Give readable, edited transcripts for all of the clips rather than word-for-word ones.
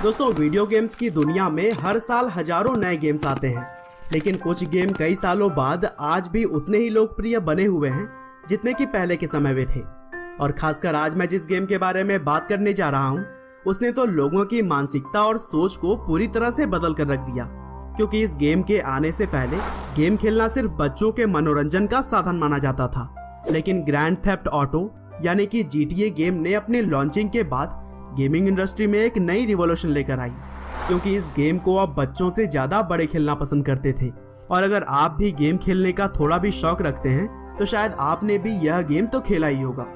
दोस्तों, video games की दुनिया में हर साल हजारों नए गेम्स आते हैं, लेकिन कुछ गेम कई सालों बाद आज भी उतने ही लोकप्रिय बने हुए हैं जितने कि पहले के समय में थे। और खासकर आज मैं जिस गेम के बारे में बात करने जा रहा हूँ उसने तो लोगों की मानसिकता और सोच को पूरी तरह से बदल कर रख दिया, क्योंकि इस गेम के आने से पहले गेम खेलना सिर्फ बच्चों के मनोरंजन का साधन माना जाता था। लेकिन ग्रैंड थेफ्ट ऑटो यानी कि GTA गेम ने अपने लॉन्चिंग के बाद गेमिंग इंडस्ट्री में एक नई रिवॉल्यूशन लेकर आई, क्योंकि इस गेम को अब बच्चों से ज्यादा बड़े खेलना पसंद करते थे। और अगर आप भी गेम खेलने का थोड़ा भी शौक रखते हैं तो शायद आपने भी यह गेम तो खेला ही होगा।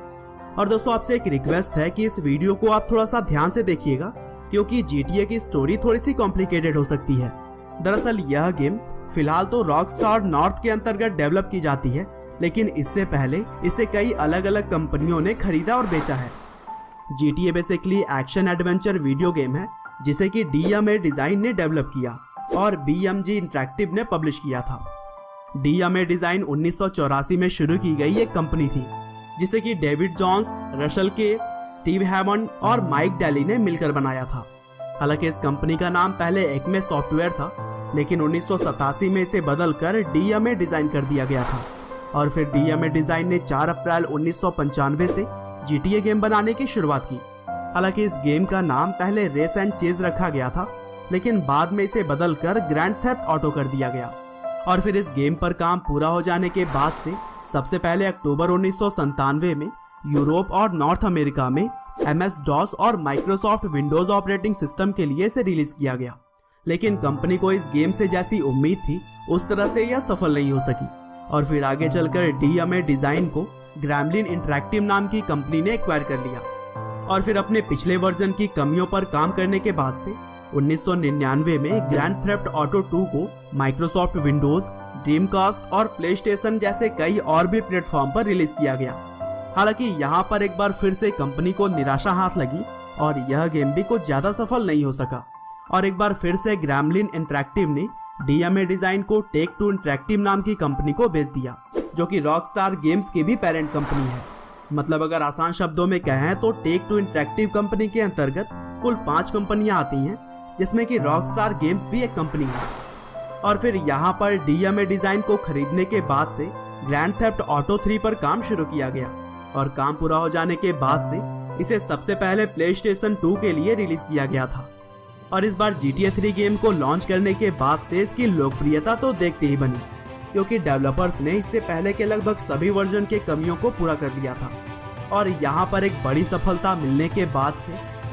और दोस्तों, आपसे एक रिक्वेस्ट है कि इस वीडियो को आप थोड़ा सा ध्यान से देखिएगा, क्योंकि GTA की स्टोरी थोड़ी सी कॉम्प्लिकेटेड हो सकती है। दरअसल यह गेम फिलहाल तो रॉकस्टार नॉर्थ के अंतर्गत डेवलप की जाती है, लेकिन इससे पहले इसे कई अलग अलग कंपनियों ने खरीदा और बेचा है। GTA basically action adventure video game है जिसे कि DMA डिजाइन ने डेवलप किया और BMG इंटरैक्टिव ने पब्लिश किया था। DMA डिजाइन 1984 में शुरू की गई एक कंपनी थी जिसे कि डेविड जॉन्स, रशल के, स्टीव हैमंड और माइक डेली ने मिलकर बनाया था। हालांकि इस कंपनी का नाम पहले एक्मे सॉफ्टवेयर था, लेकिन 1987 में इसे बदलकर DMA डिजाइन कर दिया गया था। और फिर DMA डिजाइन ने 4 अप्रैल 1995 से GTA गेम बनाने की शुरुआत की। हालांकि इस गेम का नाम पहले रेस एंड चेज रखा गया था, लेकिन बाद में इसे बदलकर ग्रैंड थेफ्ट ऑटो कर दिया गया। और फिर इस गेम पर काम पूरा हो जाने के बाद से सबसे पहले अक्टूबर 1997 में यूरोप और नॉर्थ अमेरिका में MS-DOS और माइक्रोसॉफ्ट विंडोज ऑपरेटिंग सिस्टम के लिए इसे रिलीज किया गया। लेकिन कंपनी को इस गेम से जैसी उम्मीद थी उस तरह से यह सफल नहीं हो सकी, और फिर आगे चलकर DMA डिजाइन को ग्रैमलिन इंटरैक्टिव नाम की कंपनी ने एक्वायर कर लिया। और फिर अपने पिछले वर्जन की कमियों पर काम करने के बाद से 1999 में ग्रैंड थेफ्ट ऑटो 2 को माइक्रोसॉफ्ट विंडोज, ड्रीमकास्ट और प्लेस्टेशन जैसे कई और भी प्लेटफॉर्म पर रिलीज किया गया। हालांकि यहाँ पर एक बार फिर से कंपनी को निराशा हाथ लगी और यह गेम भी कुछ ज्यादा सफल नहीं हो सका। और एक बार फिर से ग्रैमलिन इंटरैक्टिव ने DMA डिजाइन को टेक-2 इंटरैक्टिव नाम की कंपनी को बेच दिया, जो कि रॉकस्टार गेम्स की भी पेरेंट कंपनी है। मतलब अगर आसान शब्दों में कहें तो टेक-2 इंटरैक्टिव कंपनी के अंतर्गत कुल 5 कंपनियां आती हैं, जिसमें कि रॉकस्टार गेम्स भी एक कंपनी है। और फिर यहाँ पर DMA डिजाइन को खरीदने के बाद से ग्रैंड थेफ्ट ऑटो 3 पर काम शुरू किया गया, और काम पूरा हो जाने के बाद से इसे सबसे पहले प्लेस्टेशन 2 के लिए रिलीज किया गया था। और इस बार GTA 3 गेम को लॉन्च करने के बाद से इसकी लोकप्रियता तो देखते ही बनी, क्योंकि डेवलपर्स ने इससे पहले के लगभग सभी वर्जन के कमियों को पूरा कर लिया था। और यहाँ पर एक बड़ी सफलता मिलने के बाद से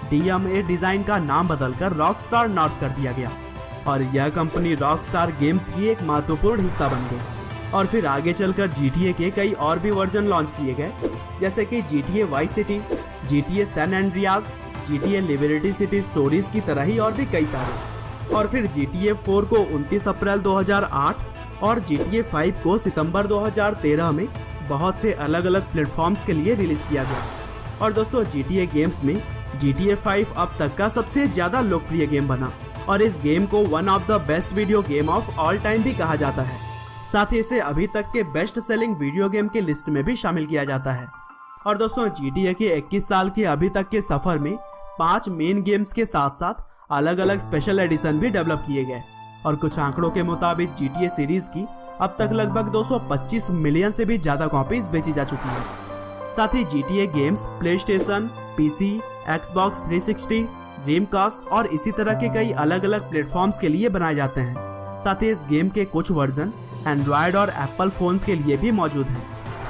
DMA डिजाइन का नाम बदलकर रॉकस्टार नॉर्थ कर दिया गया, और यह कंपनी रॉकस्टार गेम्स की एक महत्वपूर्ण हिस्सा बन गई। और फिर आगे चलकर GTA के कई और भी वर्जन लॉन्च किए गए, जैसे कि GTA Vice City, GTA San Andreas, GTA Liberty City Stories की तरह ही और भी कई सारे। और फिर GTA 4 को 29 अप्रैल 2008 और GTA 5 को सितंबर 2013 में बहुत से अलग अलग प्लेटफॉर्म्स के लिए रिलीज किया गया। और दोस्तों, GTA गेम्स में GTA 5 अब तक का सबसे ज्यादा लोकप्रिय गेम बना, और इस गेम को one of the best video game of all time भी कहा जाता है। साथ ही इसे अभी तक के बेस्ट सेलिंग वीडियो गेम की लिस्ट में भी शामिल किया जाता है। और दोस्तों, GTA के 21 साल के अभी तक के सफर में 5 मेन गेम्स के साथ साथ अलग अलग स्पेशल एडिशन भी डेवलप किए गए, और कुछ आंकड़ों के मुताबिक GTA सीरीज की अब तक लगभग 225 मिलियन से भी ज्यादा कॉपीज बेची जा चुकी है। साथ ही GTA games PlayStation, PC, Xbox 360, Dreamcast और इसी तरह के कई अलग अलग प्लेटफॉर्म्स के लिए बनाए जाते हैं। साथ ही इस गेम के कुछ वर्जन एंड्रॉयड और एप्पल फोन्स के लिए भी मौजूद हैं।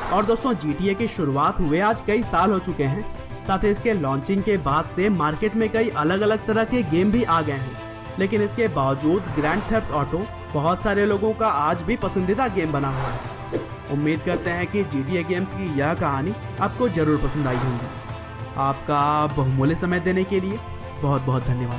और दोस्तों, GTA की शुरुआत हुए आज कई साल हो चुके हैं। साथ ही इसके लॉन्चिंग के बाद से मार्केट में कई अलग अलग तरह के गेम भी आ गए हैं, लेकिन इसके बावजूद ग्रैंड थेफ्ट ऑटो बहुत सारे लोगों का आज भी पसंदीदा गेम बना हुआ है। उम्मीद करते हैं कि GTA गेम्स की यह कहानी आपको जरूर पसंद आई होगी। आपका बहुमूल्य समय देने के लिए बहुत बहुत धन्यवाद।